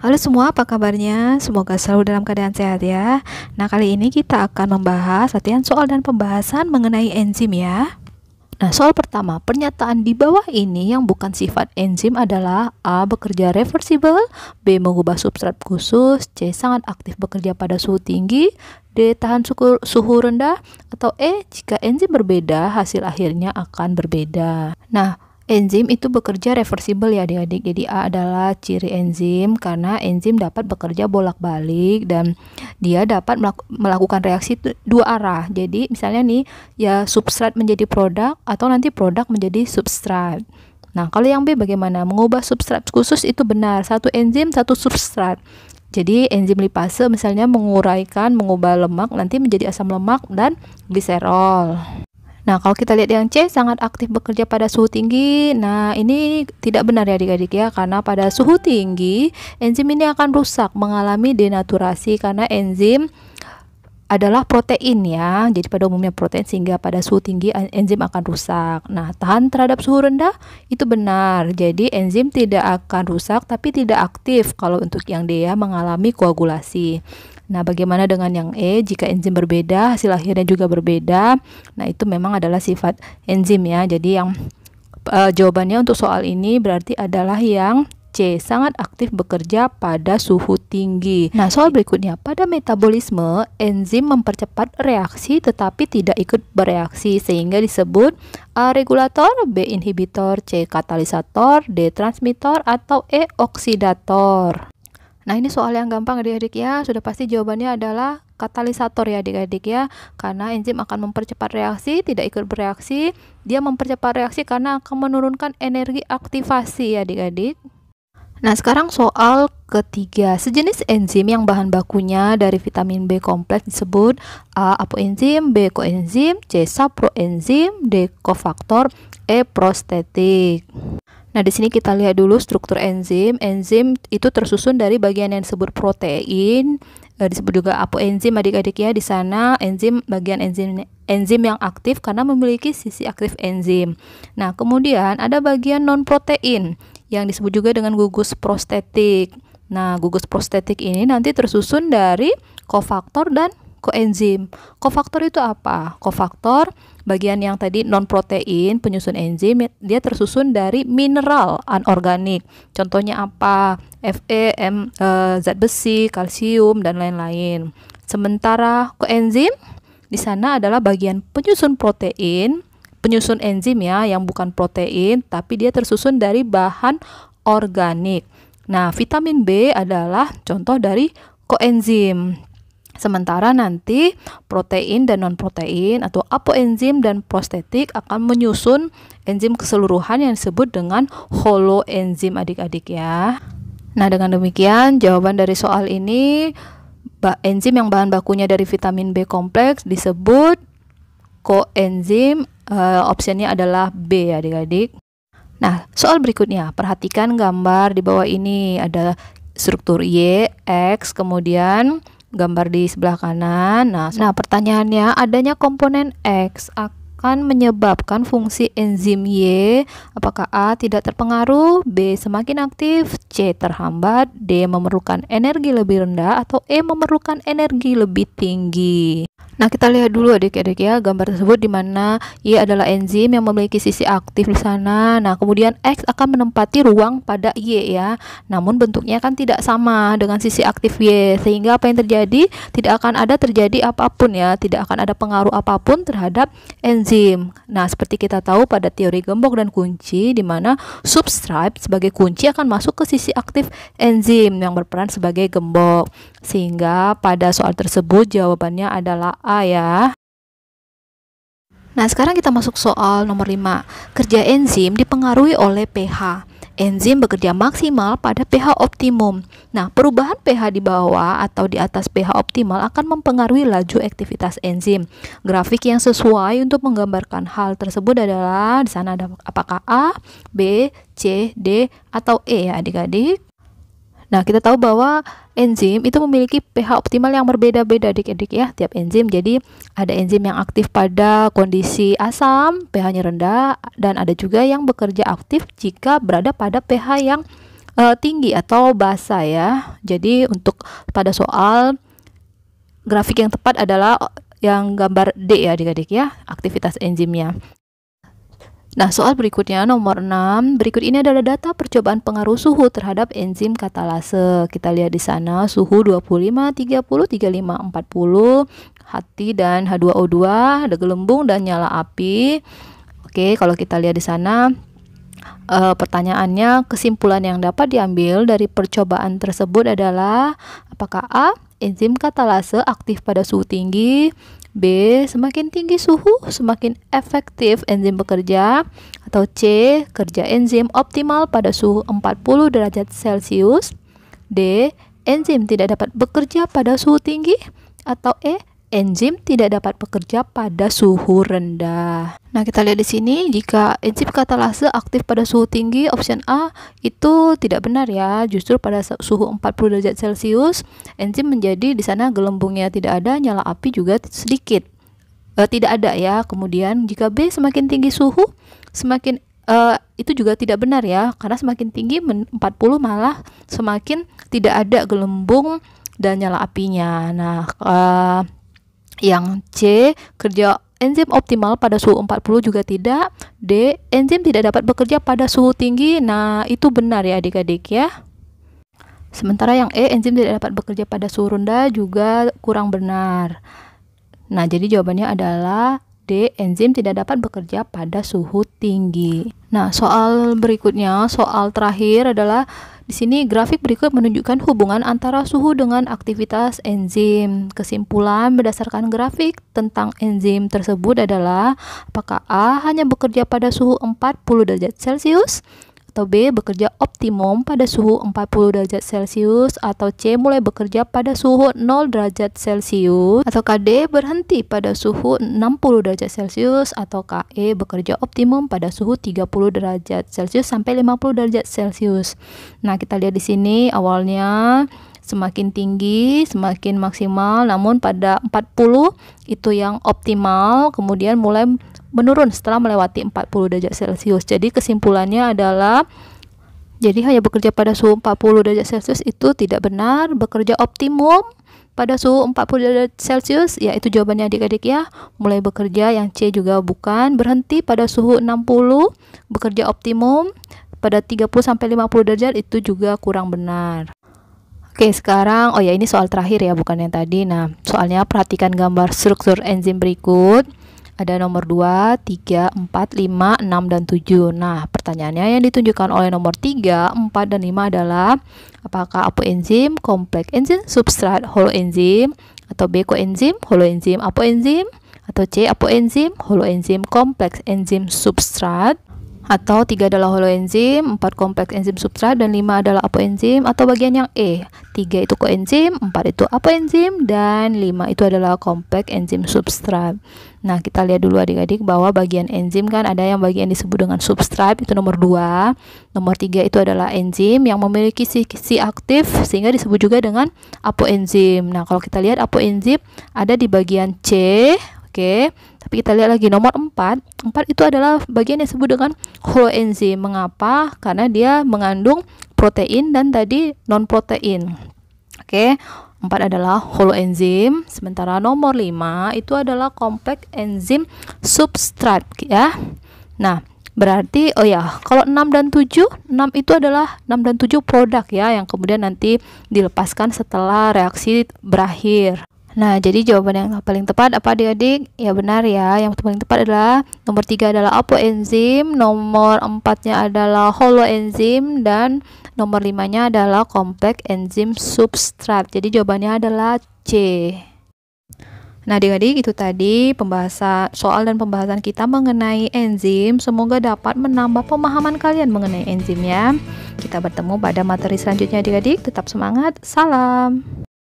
Halo semua, apa kabarnya? Semoga selalu dalam keadaan sehat ya. Nah, kali ini kita akan membahas latihan soal dan pembahasan mengenai enzim ya. Nah, soal pertama, pernyataan di bawah ini yang bukan sifat enzim adalah A. Bekerja reversibel, B. Mengubah substrat khusus, C. Sangat aktif bekerja pada suhu tinggi, D. Tahan suhu rendah, atau E. Jika enzim berbeda, hasil akhirnya akan berbeda. Nah, enzim itu bekerja reversibel ya adik-adik. Jadi A adalah ciri enzim karena enzim dapat bekerja bolak-balik dan dia dapat melakukan reaksi dua arah. Jadi misalnya nih ya substrat menjadi produk atau nanti produk menjadi substrat. Nah, kalau yang B bagaimana? Mengubah substrat khusus itu benar. Satu enzim, satu substrat. Jadi enzim lipase misalnya mengubah lemak nanti menjadi asam lemak dan gliserol. Nah, kalau kita lihat yang C, sangat aktif bekerja pada suhu tinggi. Nah, ini tidak benar ya adik-adik ya, karena pada suhu tinggi, enzim ini akan rusak, mengalami denaturasi karena enzim adalah protein ya. Jadi pada umumnya protein sehingga pada suhu tinggi enzim akan rusak. Nah, tahan terhadap suhu rendah itu benar. Jadi enzim tidak akan rusak tapi tidak aktif kalau untuk yang D ya, mengalami koagulasi. Nah, bagaimana dengan yang E? Jika enzim berbeda, hasil akhirnya juga berbeda. Nah, itu memang adalah sifat enzim ya. Jadi yang jawabannya untuk soal ini berarti adalah yang C, sangat aktif bekerja pada suhu tinggi. Nah, soal berikutnya, pada metabolisme, enzim mempercepat reaksi tetapi tidak ikut bereaksi sehingga disebut A. regulator, B. inhibitor, C. katalisator, D. transmitor, atau E. oksidator. Nah, ini soal yang gampang adik-adik ya. Sudah pasti jawabannya adalah katalisator ya adik-adik ya. Karena enzim akan mempercepat reaksi, tidak ikut bereaksi. Dia mempercepat reaksi karena akan menurunkan energi aktivasi ya adik-adik. Nah, sekarang soal ketiga. Sejenis enzim yang bahan bakunya dari vitamin B kompleks disebut A. apoenzim, B. koenzim, C. saproenzim, D. kofaktor, E. prostetik. Nah, di sini kita lihat dulu struktur enzim. Enzim itu tersusun dari bagian yang disebut protein, disebut juga apoenzim adik-adik ya. Di sana bagian enzim yang aktif karena memiliki sisi aktif enzim. Nah, kemudian ada bagian non protein yang disebut juga dengan gugus prostetik. Nah, gugus prostetik ini nanti tersusun dari kofaktor dan koenzim. Kofaktor itu apa? Kofaktor bagian yang tadi non protein penyusun enzim, dia tersusun dari mineral anorganik. Contohnya apa? Fe, zat besi, kalsium dan lain-lain. Sementara koenzim di sana adalah bagian penyusun protein, penyusun enzim ya yang bukan protein tapi dia tersusun dari bahan organik. Nah, vitamin B adalah contoh dari koenzim. Sementara nanti protein dan non-protein atau apoenzim dan prostetik akan menyusun enzim keseluruhan yang disebut dengan holoenzim adik-adik ya. Nah, dengan demikian jawaban dari soal ini, enzim yang bahan bakunya dari vitamin B kompleks disebut koenzim, opsinya adalah B ya adik-adik. Nah, soal berikutnya, perhatikan gambar di bawah ini, ada struktur Y, X, kemudian gambar di sebelah kanan. Nah, pertanyaannya, adanya komponen X akan menyebabkan fungsi enzim Y apakah A. tidak terpengaruh, B. semakin aktif, C. terhambat, D. memerlukan energi lebih rendah, atau E. memerlukan energi lebih tinggi. Nah, kita lihat dulu adik-adik ya gambar tersebut di mana Y adalah enzim yang memiliki sisi aktif di sana. Nah, kemudian X akan menempati ruang pada Y ya. Namun bentuknya kan tidak sama dengan sisi aktif Y sehingga apa yang terjadi? Tidak akan ada terjadi apapun ya, tidak akan ada pengaruh apapun terhadap enzim. Nah, seperti kita tahu pada teori gembok dan kunci di mana substrat sebagai kunci akan masuk ke sisi aktif enzim yang berperan sebagai gembok. Sehingga pada soal tersebut jawabannya adalah A ya. Nah, sekarang kita masuk soal nomor 5. Kerja enzim dipengaruhi oleh pH. Enzim bekerja maksimal pada pH optimum. Nah, perubahan pH di bawah atau di atas pH optimal akan mempengaruhi laju aktivitas enzim. Grafik yang sesuai untuk menggambarkan hal tersebut adalah di sana ada apakah A, B, C, D, atau E ya adik-adik. Nah, kita tahu bahwa enzim itu memiliki pH optimal yang berbeda-beda adik-adik ya, tiap enzim. Jadi ada enzim yang aktif pada kondisi asam, pH-nya rendah, dan ada juga yang bekerja aktif jika berada pada pH yang tinggi atau basa ya. Jadi untuk pada soal grafik yang tepat adalah yang gambar D ya adik-adik ya, aktivitas enzimnya. Nah, soal berikutnya nomor 6. Berikut ini adalah data percobaan pengaruh suhu terhadap enzim katalase. Kita lihat di sana suhu 25, 30, 35, 40, H dan H2O2, ada gelembung dan nyala api. Oke, kalau kita lihat di sana pertanyaannya, kesimpulan yang dapat diambil dari percobaan tersebut adalah apakah A. Enzim katalase aktif pada suhu tinggi, B. Semakin tinggi suhu, semakin efektif enzim bekerja, atau C. Kerja enzim optimal pada suhu 40 derajat Celcius, D. Enzim tidak dapat bekerja pada suhu tinggi, atau E. Enzim tidak dapat bekerja pada suhu rendah. Nah, kita lihat di sini, jika enzim katalase aktif pada suhu tinggi, option A itu tidak benar ya. Justru pada suhu 40 derajat Celcius, enzim menjadi di sana gelembungnya tidak ada, nyala api juga sedikit. Tidak ada ya. Kemudian jika B semakin tinggi suhu, semakin itu juga tidak benar ya. Karena semakin tinggi 40 malah semakin tidak ada gelembung dan nyala apinya. Nah, yang C, kerja enzim optimal pada suhu 40 juga tidak. D, enzim tidak dapat bekerja pada suhu tinggi. Nah, itu benar ya adik-adik ya. Sementara yang E, enzim tidak dapat bekerja pada suhu rendah juga kurang benar. Nah, jadi jawabannya adalah D, enzim tidak dapat bekerja pada suhu tinggi. Nah, soal berikutnya, soal terakhir adalah di sini grafik berikut menunjukkan hubungan antara suhu dengan aktivitas enzim. Kesimpulan berdasarkan grafik tentang enzim tersebut adalah apakah A hanya bekerja pada suhu 40 derajat Celcius, atau B bekerja optimum pada suhu 40 derajat Celcius, atau C mulai bekerja pada suhu 0 derajat Celcius, atau D berhenti pada suhu 60 derajat Celcius, atau E bekerja optimum pada suhu 30 derajat Celcius sampai 50 derajat Celcius. Nah, kita lihat di sini awalnya semakin tinggi semakin maksimal, namun pada 40 itu yang optimal, kemudian mulai menurun setelah melewati 40 derajat Celcius. Jadi kesimpulannya adalah jadi hanya bekerja pada suhu 40 derajat Celcius itu tidak benar. Bekerja optimum pada suhu 40 derajat Celcius, yaitu jawabannya adik-adik ya. Mulai bekerja, yang C juga bukan. Berhenti pada suhu 60, bekerja optimum pada 30 sampai 50 derajat itu juga kurang benar. Oke, sekarang ini soal terakhir ya, bukan yang tadi. Nah, soalnya perhatikan gambar struktur enzim berikut. Ada nomor 2, 3, 4, 5, 6, dan 7. Nah, pertanyaannya yang ditunjukkan oleh nomor 3, 4, dan 5 adalah apakah apoenzim, kompleks enzim, substrat, holoenzim, atau B koenzim, holoenzim, apoenzim, atau C apoenzim, holoenzim, kompleks enzim, substrat, atau 3 adalah holoenzim, 4 kompleks enzim substrat, dan 5 adalah apoenzim, atau bagian yang E, 3 itu koenzim, 4 itu apoenzim, dan 5 itu adalah kompleks enzim substrat. Nah, kita lihat dulu adik-adik bahwa bagian enzim kan ada yang bagian disebut dengan substrat, itu nomor 2. Nomor 3 itu adalah enzim yang memiliki sisi aktif sehingga disebut juga dengan apoenzim. Nah, kalau kita lihat apoenzim ada di bagian C. Oke, tapi kita lihat lagi nomor 4. 4 itu adalah bagian yang disebut dengan holoenzim. Mengapa? Karena dia mengandung protein dan tadi non protein. Oke, 4 adalah holoenzim. Sementara nomor 5 itu adalah kompleks enzim substrat ya. Nah, berarti kalau 6 dan 7, 6 itu adalah 6 dan 7 produk ya yang kemudian nanti dilepaskan setelah reaksi berakhir. Nah, jadi jawaban yang paling tepat apa adik-adik? Ya benar ya, yang paling tepat adalah nomor 3 adalah apoenzim, nomor 4-nya adalah holoenzim, dan nomor 5-nya adalah kompleks enzim substrat. Jadi jawabannya adalah C. Nah, adik-adik, itu tadi pembahasan soal dan pembahasan kita mengenai enzim. Semoga dapat menambah pemahaman kalian mengenai enzim ya. Kita bertemu pada materi selanjutnya adik-adik. Tetap semangat. Salam.